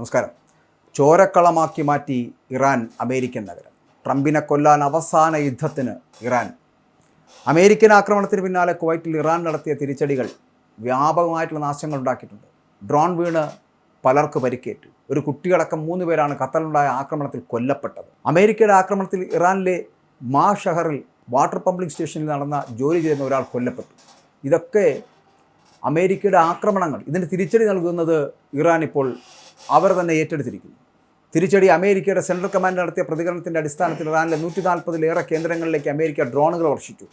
നമസ്കാരം. ചോരക്കളമാക്കി മാറ്റി Iran American നഗരം. ട്രംപിനെ കൊല്ലാൻ അവസാന യുദ്ധത്തിന് ഇറാൻ. അമേരിക്കൻ ആക്രമണത്തിന് പിന്നാലെ കുവൈറ്റിൽ ഇറാൻ നടത്തിയ തിരിച്ചടികൾ വ്യാപകമായിട്ടുള്ള നാശങ്ങൾ ഉണ്ടാക്കിയിട്ടുണ്ട്. ഡ്രോൺ വീണ് പലർക്ക് പരിക്കേറ്റു. ഒരു കുട്ടിയടക്കം 3 പേരാണ് ഖത്തറിലുണ്ടായ ആക്രമണത്തിൽ കൊല്ലപ്പെട്ടത്. അമേരിക്കയുടെ ആക്രമണത്തിൽ ഇറാനിലെ മാ ഷഹറിൽ വാട്ടർ പമ്പിംഗ് സ്റ്റേഷനിൽ നടന്ന ജോലി ചെയ്യുന്ന ഒരാൾ കൊല്ലപ്പെട്ടു. ഇതൊക്കെ അമേരിക്കയുടെ ആക്രമണങ്ങൾ. ഇതിന് തിരിച്ചടി നൽകുന്നത് ഇറാൻ ഇപ്പോൾ അവർ തന്നെ ഏറ്റെടുത്തിരിക്കുന്നു. തിരിച്ചടി അമേരിക്കയുടെ സെൻട്രൽ കമാൻഡ് നടത്തിയ പ്രതികരണത്തിൻ്റെ അടിസ്ഥാനത്തിൽ ഇറാനിലെ 140-ലേറെ കേന്ദ്രങ്ങളിലേക്ക് അമേരിക്ക ഡ്രോണുകൾ വർഷിച്ചു.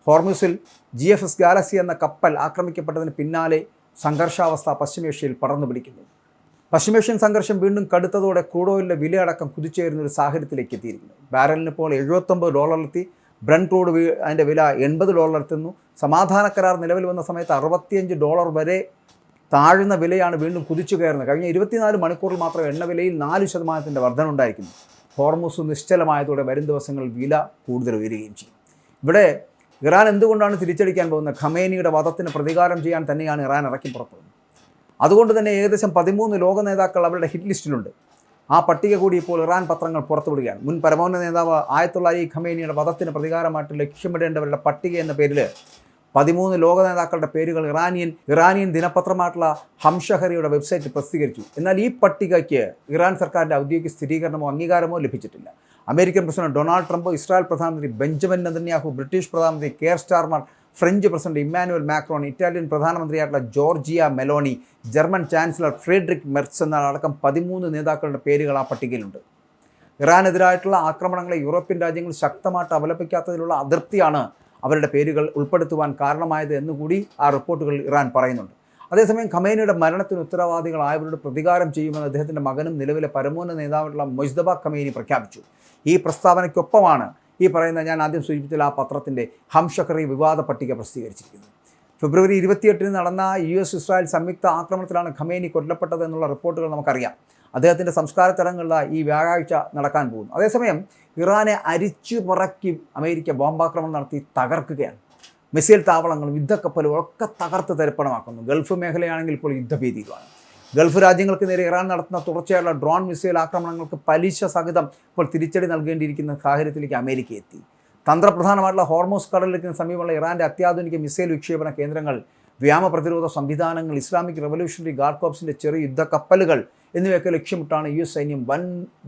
ഹോർമുസിൽ GFS ഗാലക്സി എന്ന കപ്പൽ ആക്രമിക്കപ്പെട്ടതിന് പിന്നാലെ സംഘർഷാവസ്ഥ പശ്ചിമേഷ്യയിൽ പടർന്നു പിടിക്കുന്നു. പശ്ചിമേഷ്യൻ സംഘർഷം വീണ്ടും കടുത്തതോടെ ക്രൂഡ് ഓയിലിൻ്റെ വിലയടക്കം കുതിച്ചുയരുന്ന ഒരു സാഹചര്യത്തിലേക്ക് എത്തിയിരിക്കുന്നു. ബാരലിന് ഇപ്പോൾ $79 ബ്രന്റ് ക്രൂഡ് അതിൻ്റെ വില $80 എത്തുന്നു. സമാധാന കരാർ നിലവിൽ വന്ന സമയത്ത് $65 വരെ താഴ്ന്ന വിലയാണ് വീണ്ടും കുതിച്ചു കയറുന്നത്. കഴിഞ്ഞ 24 മണിക്കൂറിൽ മാത്രം എണ്ണ വിലയിൽ 4% വർധനയുണ്ടായിരിക്കുന്നു. ഹോർമുസ് നിശ്ചലമായതോടെ വരും ദിവസങ്ങളിൽ വില കൂടുതൽ ഉയരുകയും ചെയ്യും. ഇവിടെ ഇറാൻ എന്തുകൊണ്ടാണ് തിരിച്ചടിക്കാൻ പോകുന്നത്? ഖമേനിയുടെ വധത്തിന് പ്രതികാരം ചെയ്യാൻ തന്നെയാണ് ഇറാൻ ഇറക്കി പുറപ്പെടുന്നത്. അതുകൊണ്ട് തന്നെ ഏകദേശം 13 ലോക നേതാക്കൾ അവരുടെ ഹിറ്റ് ലിസ്റ്റിലുണ്ട്. ആ പട്ടിക കൂടി ഇപ്പോൾ ഇറാൻ പത്രങ്ങൾ പുറത്തുവിടുകയാണ്. മുൻ പരമോന്നത നേതാവ് ആയത്തുള്ള അലി ഖമേനിയുടെ വധത്തിന് പ്രതികാരമായിട്ട് ലക്ഷ്യമിടേണ്ടവരുടെ പട്ടിക എന്ന പേരിൽ 13 ലോക നേതാക്കളുടെ പേരുകൾ ഇറാനിയൻ ദിനപത്രമായിട്ടുള്ള ഹംഷഹറിയുടെ വെബ്സൈറ്റ് പ്രസിദ്ധീകരിച്ചു. എന്നാൽ ഈ പട്ടികയ്ക്ക് ഇറാൻ സർക്കാരിൻ്റെ ഔദ്യോഗിക സ്ഥിരീകരണമോ അംഗീകാരമോ ലഭിച്ചിട്ടില്ല. American president Donald Trump, Israel പ്രധാനമന്ത്രി ബെഞ്ചമിൻ നെതന്യാഹു, ബ്രിട്ടീഷ് പ്രധാനമന്ത്രി Keir Starmer, French president Emmanuel Macron, Italian പ്രധാനമന്ത്രിയായിട്ടുള്ള Giorgia Meloni, German chancellor Friedrich Merz എന്നടക്കം 13 നേതാക്കളുടെ പേരുകൾ ആ പട്ടികയിലുണ്ട്. ഇറാനെതിരായിട്ടുള്ള ആക്രമണങ്ങളെ യൂറോപ്യൻ രാജ്യങ്ങൾ ശക്തമായിട്ട് അപലപിക്കാത്തതിലുള്ള അതൃപ്തിയാണ് അവരുടെ പേരുകൾ ഉൾപ്പെടുത്തുവാൻ കാരണമായത് എന്നുകൂടി ആ റിപ്പോർട്ടുകളിൽ ഇറാൻ പറയുന്നുണ്ട്. അതേസമയം ഖമേനിയുടെ മരണത്തിന് ഉത്തരവാദികളായവരുടെ പ്രതികാരം ചെയ്യുമെന്ന് അദ്ദേഹത്തിൻ്റെ മകനും നിലവിലെ പരമോന്നത നേതാവായിട്ടുള്ള മൊജ്തബ ഖമേനി പ്രഖ്യാപിച്ചു. ഈ പ്രസ്താവനയ്ക്കൊപ്പമാണ് ഈ പറയുന്ന ഞാൻ ആദ്യം സൂചിപ്പിച്ച ആ പത്രത്തിൻ്റെ ഹംഷഹറി വിവാദ പട്ടിക പ്രസിദ്ധീകരിച്ചിരിക്കുന്നത്. ഫെബ്രുവരി 28 നടന്ന US ഇസ്രായേൽ സംയുക്ത ആക്രമണത്തിലാണ് ഖമേനി കൊല്ലപ്പെട്ടത് എന്നുള്ള റിപ്പോർട്ടുകൾ നമുക്കറിയാം. അദ്ദേഹത്തിൻ്റെ സംസ്കാര ചടങ്ങുകളിൽ ഈ വ്യാഴാഴ്ച നടക്കാൻ പോകുന്നു. അതേസമയം ഇറാനെ അരിച്ചു പറക്കി അമേരിക്ക ബോംബാക്രമണം നടത്തി തകർക്കുകയാണ്. മിസൈൽ താവളങ്ങളും യുദ്ധക്കപ്പലുകളും ഒക്കെ തകർത്ത് തരിപ്പണമാക്കുന്നു. ഗൾഫ് മേഖലയാണെങ്കിൽ ഇപ്പോൾ യുദ്ധഭീതിയിലാണ്. ഗൾഫ് രാജ്യങ്ങൾക്ക് നേരെ ഇറാൻ നടത്തുന്ന തുടർച്ചയായുള്ള ഡ്രോൺ മിസൈൽ ആക്രമണങ്ങൾക്ക് പലിശ സഹിതം ഇപ്പോൾ തിരിച്ചടി നൽകേണ്ടിയിരിക്കുന്ന സാഹചര്യത്തിലേക്ക് അമേരിക്ക എത്തി. തന്ത്രപ്രധാനമായിട്ടുള്ള ഹോർമോസ് കടലിന് സമീപമുള്ള ഇറാൻ്റെ അത്യാധുനിക മിസൈൽ വിക്ഷേപണ കേന്ദ്രങ്ങൾ, വ്യോമ പ്രതിരോധ സംവിധാനങ്ങൾ, ഇസ്ലാമിക് റവല്യൂഷണറി ഗാർഡ് കോർപ്സിൻ്റെ ചെറിയ യുദ്ധക്കപ്പലുകൾ എന്നിവയൊക്കെ ലക്ഷ്യമിട്ടാണ് US സൈന്യം വൻ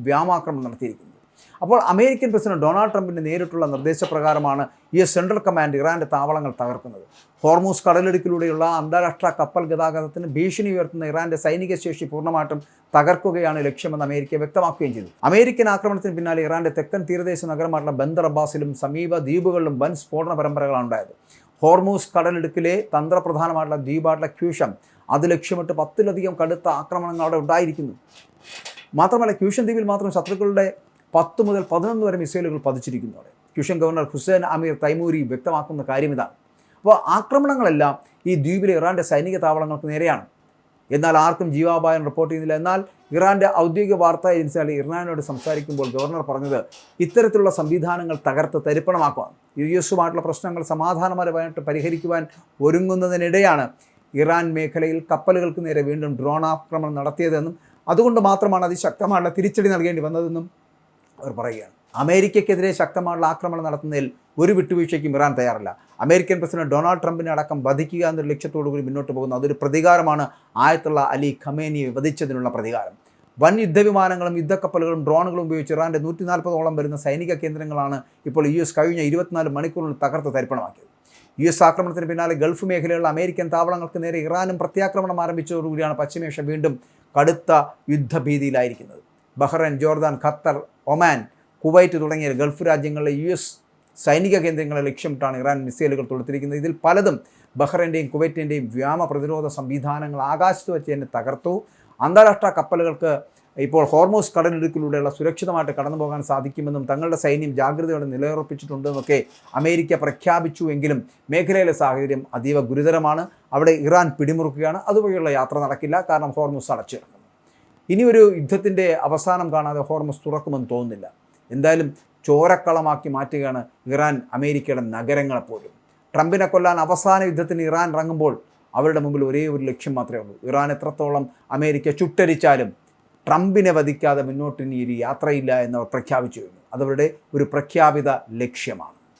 വ്യോമാക്രമണം നടത്തിയിരിക്കുന്നത്. അപ്പോൾ അമേരിക്കൻ പ്രസിഡന്റ് ഡൊണാൾഡ് ട്രംപിൻ്റെ നേരിട്ടുള്ള നിർദ്ദേശപ്രകാരമാണ് US സെൻട്രൽ കമാൻഡ് ഇറാൻ്റെ താവളങ്ങൾ തകർക്കുന്നത്. ഹോർമൂസ് കടലിടുക്കിലൂടെയുള്ള അന്താരാഷ്ട്ര കപ്പൽ ഗതാഗതത്തിന് ഭീഷണി ഉയർത്തുന്ന ഇറാൻ്റെ സൈനിക ശേഷി പൂർണ്ണമായിട്ടും തകർക്കുകയാണ് ലക്ഷ്യമെന്ന് അമേരിക്ക വ്യക്തമാക്കുകയും ചെയ്തു. അമേരിക്കൻ ആക്രമണത്തിന് പിന്നാലെ ഇറാൻ്റെ തെക്കൻ തീരദേശ നഗരമായിട്ടുള്ള ബന്ദർ അബ്ബാസിലും സമീപ ദ്വീപുകളിലും വൻ സ്ഫോടന പരമ്പരകളാണ് ഉണ്ടായത്. ഹോർമൂസ് കടലിടുക്കിലെ തന്ത്രപ്രധാനമായിട്ടുള്ള ദ്വീപായിട്ടുള്ള ക്യൂഷൻ അത് ലക്ഷ്യമിട്ട് 10-ലധികം കടുത്ത ആക്രമണങ്ങൾ അവിടെ ഉണ്ടായിരിക്കുന്നു. മാത്രമല്ല ക്യൂഷൻ ദ്വീപിൽ മാത്രം ശത്രുക്കളുടെ 10 മുതൽ 11 വരെ മിസൈലുകൾ പതിച്ചിരിക്കുന്നു. അവിടെ ക്യൂഷൻ ഗവർണർ ഹുസൈൻ അമീർ തൈമൂരി വ്യക്തമാക്കുന്ന കാര്യം ഇതാണ്. അപ്പോൾ ആക്രമണങ്ങളെല്ലാം ഈ ദ്വീപിലെ ഇറാൻ്റെ സൈനിക താവളങ്ങൾക്ക് നേരെയാണ്. എന്നാൽ ആർക്കും ജീവാപായം റിപ്പോർട്ട് ചെയ്യുന്നില്ല. എന്നാൽ ഇറാൻ്റെ ഔദ്യോഗിക വാർത്താ ഏജൻസിയായ ഇറാനോട് സംസാരിക്കുമ്പോൾ ഗവർണർ പറഞ്ഞത് ഇത്തരത്തിലുള്ള സംവിധാനങ്ങൾ തകർത്ത് തരിപ്പണമാക്കുവാണ്. US-ഉമായിട്ടുള്ള പ്രശ്നങ്ങൾ സമാധാനപരമായിട്ട് പരിഹരിക്കുവാൻ ഒരുങ്ങുന്നതിനിടെയാണ് ഇറാൻ മേഖലയിൽ കപ്പലുകൾക്ക് നേരെ വീണ്ടും ഡ്രോൺ ആക്രമണം നടത്തിയതെന്നും അതുകൊണ്ട് മാത്രമാണ് അതിശക്തമായുള്ള തിരിച്ചടി നൽകേണ്ടി വന്നതെന്നും അവർ പറയുകയാണ്. അമേരിക്കയ്ക്കെതിരെ ശക്തമായുള്ള ആക്രമണം നടത്തുന്നതിൽ ഒരു വിട്ടുവീഴ്ചയ്ക്കും ഇറാൻ തയ്യാറല്ല. അമേരിക്കൻ പ്രസിഡന്റ് ഡൊണാൾഡ് ട്രംപിനെ അടക്കം വധിക്കുക എന്നൊരു ലക്ഷ്യത്തോടുകൂടി മുന്നോട്ട് പോകുന്നു. അതൊരു പ്രതികാരമാണ്. ആയത്തുള്ള അലി ഖമേനിയെ വധിച്ചതിനുള്ള പ്രതികാരം. വൻ യുദ്ധവിമാനങ്ങളും യുദ്ധക്കപ്പലുകളും ഡ്രോണുകളും ഉപയോഗിച്ച് ഇറാൻ്റെ 140ഓളം വരുന്ന സൈനിക കേന്ദ്രങ്ങളാണ് ഇപ്പോൾ US കഴിഞ്ഞ 24 മണിക്കൂറിൽ തകർത്ത് തരിപ്പണമാക്കിയത്. US ആക്രമണത്തിന് പിന്നാലെ ഗൾഫ് മേഖലയിലുള്ള അമേരിക്കൻ താവളങ്ങൾക്ക് നേരെ ഇറാനും പ്രത്യാക്രമണം ആരംഭിച്ചതോടുകൂടിയാണ് പശ്ചിമേഷ്യ വീണ്ടും കടുത്ത യുദ്ധഭീതിയിലായിരിക്കുന്നത്. Bahrain, Jordan, Qatar, Oman, Kuwait തുടങ്ങിയ ഗൾഫ് രാജ്യങ്ങളിലെ US സൈനിക കേന്ദ്രങ്ങളെ ലക്ഷ്യമിട്ടാണ് ഇറാൻ മിസൈലുകൾ തൊടുത്തിരിക്കുന്നത്. ഇതിൽ പലതും ബഹ്റൈൻ്റെയും കുവൈറ്റിൻ്റെയും വ്യോമ പ്രതിരോധ സംവിധാനങ്ങൾ ആകാശത്ത് വെച്ച് തന്നെ തകർത്തു. അന്താരാഷ്ട്ര കപ്പലുകൾക്ക് ഇപ്പോൾ ഹോർമൂസ് കടലിടുക്കിലൂടെയുള്ള സുരക്ഷിതമായിട്ട് കടന്നു പോകാൻ സാധിക്കുമെന്നും തങ്ങളുടെ സൈന്യം ജാഗ്രതയോടെ നിലയുറപ്പിച്ചിട്ടുണ്ടെന്നൊക്കെ അമേരിക്ക പ്രഖ്യാപിച്ചു. എങ്കിലും മേഖലയിലെ സാഹചര്യം അതീവ ഗുരുതരമാണ്. അവിടെ ഇറാൻ പിടിമുറുക്കുകയാണ്. അതുവഴിയുള്ള യാത്ര നടക്കില്ല. കാരണം ഹോർമൂസ് അടച്ചു കിടക്കുന്നു. ഇനിയൊരു യുദ്ധത്തിൻ്റെ അവസാനം കാണാതെ ഹോർമൂസ് തുറക്കുമെന്ന് തോന്നുന്നില്ല. എന്തായാലും ചോരക്കളമാക്കി മാറ്റുകയാണ് ഇറാൻ അമേരിക്കയുടെ നഗരങ്ങളെപ്പോലും. ട്രംപിനെ കൊല്ലാൻ അവസാന യുദ്ധത്തിന് ഇറാൻ ഇറങ്ങുമ്പോൾ അവരുടെ മുമ്പിൽ ഒരേ ഒരു ലക്ഷ്യം മാത്രമേ ഉള്ളൂ. ഇറാൻ എത്രത്തോളം അമേരിക്ക ചുട്ടരിച്ചാലും ട്രംപിനെ വധിക്കാതെ മുന്നോട്ട് ഇനി ഒരു യാത്രയില്ല എന്നവർ പ്രഖ്യാപിച്ചു കഴിഞ്ഞു. അതവരുടെ ഒരു പ്രഖ്യാപിത ലക്ഷ്യമാണ്.